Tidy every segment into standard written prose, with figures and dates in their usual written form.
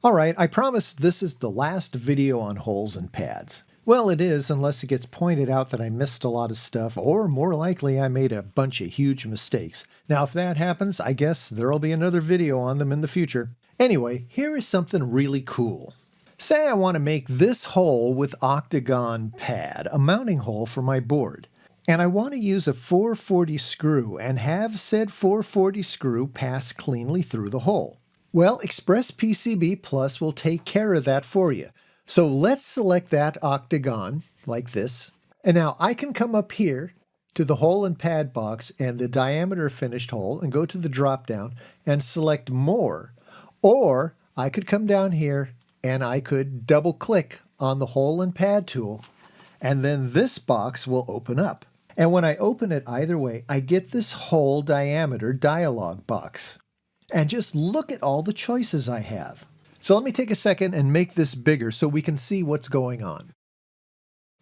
Alright, I promise this is the last video on holes and pads. Well, it is, unless it gets pointed out that I missed a lot of stuff, or more likely I made a bunch of huge mistakes. Now, if that happens, I guess there'll be another video on them in the future. Anyway, here is something really cool. Say I want to make this hole with octagon pad, a mounting hole for my board. And I want to use a 440 screw and have said 440 screw pass cleanly through the hole. Well, Express PCB Plus will take care of that for you. So let's select that octagon like this. And now I can come up here to the hole and pad box and the diameter finished hole and go to the drop down and select more. Or I could come down here and I could double click on the hole and pad tool, and then this box will open up. And when I open it either way, I get this hole diameter dialog box. And just look at all the choices I have. So let me take a second and make this bigger so we can see what's going on.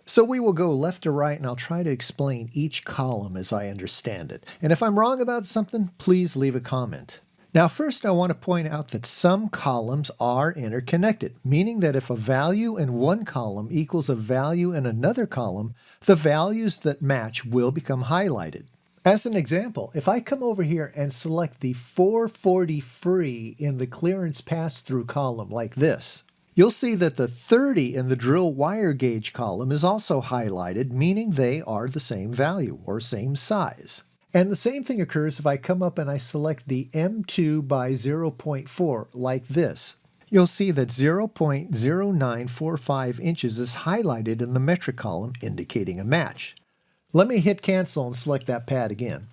So we will go left to right and I'll try to explain each column as I understand it. And if I'm wrong about something, please leave a comment. Now first I want to point out that some columns are interconnected, meaning that if a value in one column equals a value in another column, the values that match will become highlighted. As an example, if I come over here and select the 440 free in the clearance pass-through column like this, you'll see that the 30 in the drill wire gauge column is also highlighted, meaning they are the same value or same size. And the same thing occurs if I come up and I select the M2 by 0.4 like this. You'll see that 0.0945 inches is highlighted in the metric column, indicating a match. Let me hit cancel and select that pad again.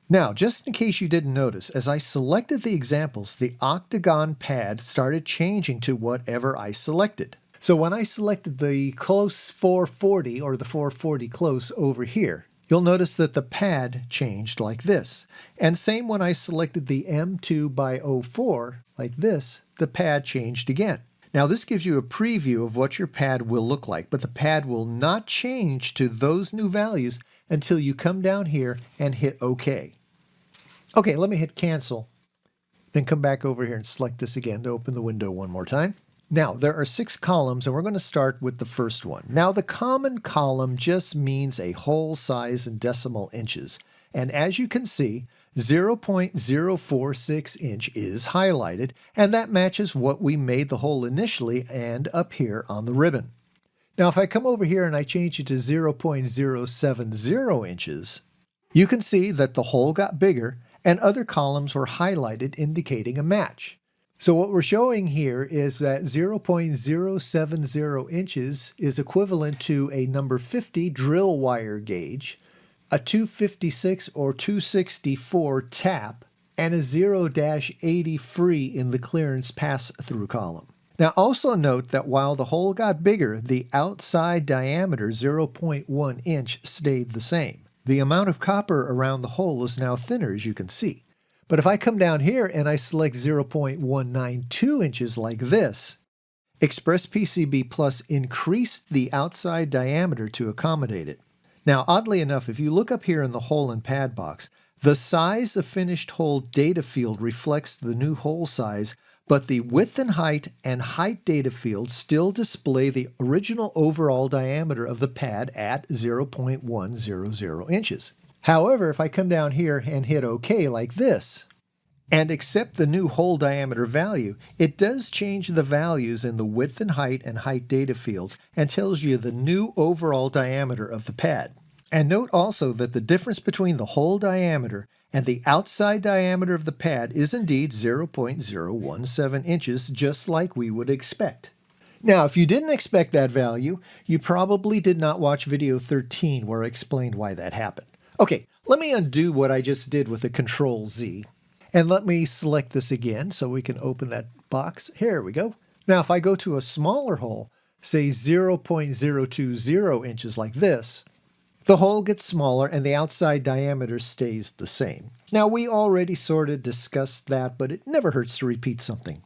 Now, just in case you didn't notice, as I selected the examples, the octagon pad started changing to whatever I selected. So when I selected the close 440 or the 440 close over here, you'll notice that the pad changed like this. And same when I selected the M2 by 04 like this, the pad changed again. Now this gives you a preview of what your pad will look like, but the pad will not change to those new values until you come down here and hit OK. Okay, let me hit cancel, then come back over here and select this again to open the window one more time. Now there are 6 columns and we're going to start with the first one. Now the common column just means a hole size in decimal inches. And as you can see, 0.046 inch is highlighted, and that matches what we made the hole initially and up here on the ribbon. Now if I come over here and I change it to 0.070 inches, you can see that the hole got bigger and other columns were highlighted, indicating a match. So what we're showing here is that 0.070 inches is equivalent to a number 50 drill wire gauge, a 256 or 264 tap, and a 0-80 free in the clearance pass-through column. Now also note that while the hole got bigger, the outside diameter 0.1 inch stayed the same. The amount of copper around the hole is now thinner, as you can see. But if I come down here and I select 0.192 inches like this, Express PCB Plus increased the outside diameter to accommodate it. Now, oddly enough, if you look up here in the hole and pad box, the size of finished hole data field reflects the new hole size, but the width and height data fields still display the original overall diameter of the pad at 0.100 inches. However, if I come down here and hit OK like this, and accept the new hole diameter value, it does change the values in the width and height data fields and tells you the new overall diameter of the pad. And note also that the difference between the hole diameter and the outside diameter of the pad is indeed 0.017 inches, just like we would expect. Now, if you didn't expect that value, you probably did not watch video 13 where I explained why that happened. Okay, let me undo what I just did with a Control-Z. And let me select this again so we can open that box. Here we go. Now if I go to a smaller hole, say 0.020 inches like this, the hole gets smaller and the outside diameter stays the same. Now we already sort of discussed that, but it never hurts to repeat something.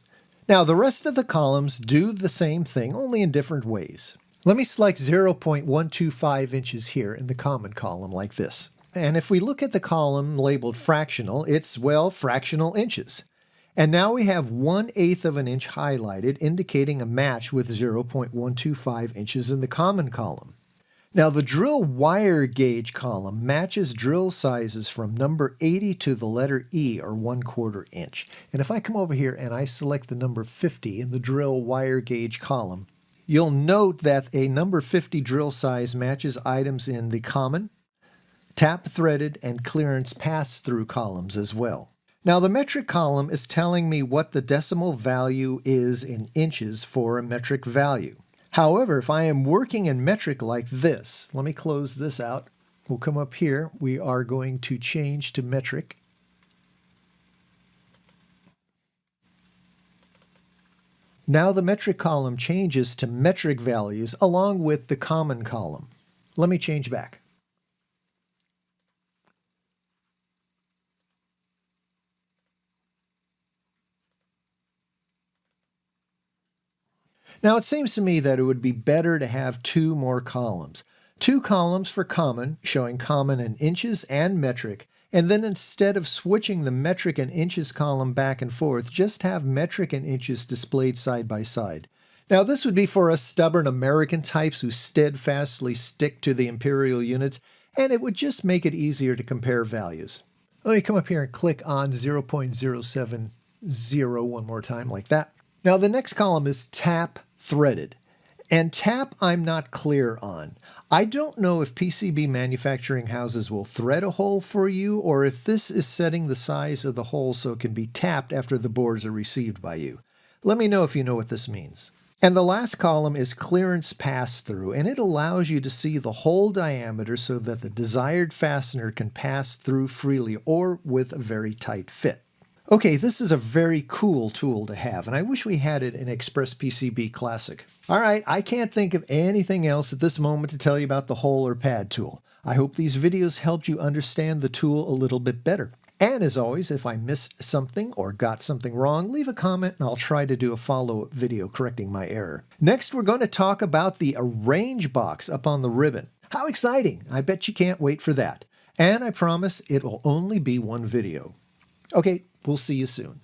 Now the rest of the columns do the same thing, only in different ways. Let me select 0.125 inches here in the common column like this. And if we look at the column labeled fractional, it's, well, fractional inches. And now we have 1/8 of an inch highlighted, indicating a match with 0.125 inches in the common column. Now the drill wire gauge column matches drill sizes from number 80 to the letter E, or 1/4 inch. And if I come over here and I select the number 50 in the drill wire gauge column, you'll note that a number 50 drill size matches items in the common, tap threaded, and clearance pass-through columns as well. Now the metric column is telling me what the decimal value is in inches for a metric value. However, if I am working in metric like this, let me close this out. We'll come up here. We are going to change to metric. Now the metric column changes to metric values along with the common column. Let me change back. Now it seems to me that it would be better to have two more columns. Two columns for common, showing common in inches and metric, and then instead of switching the metric and inches column back and forth, just have metric and inches displayed side by side. Now this would be for us stubborn American types who steadfastly stick to the imperial units, and it would just make it easier to compare values. Let me come up here and click on 0.070 one more time, like that. Now the next column is tap threaded. And tap I'm not clear on. I don't know if PCB manufacturing houses will thread a hole for you, or if this is setting the size of the hole so it can be tapped after the boards are received by you. Let me know if you know what this means. And the last column is clearance pass-through, and it allows you to see the hole diameter so that the desired fastener can pass through freely or with a very tight fit. Okay, this is a very cool tool to have, and I wish we had it in Express PCB Classic. All right, I can't think of anything else at this moment to tell you about the hole or pad tool. I hope these videos helped you understand the tool a little bit better. And as always, if I missed something or got something wrong, leave a comment and I'll try to do a follow-up video correcting my error. Next, we're going to talk about the arrange box up on the ribbon. How exciting! I bet you can't wait for that. And I promise it will only be one video. Okay, we'll see you soon.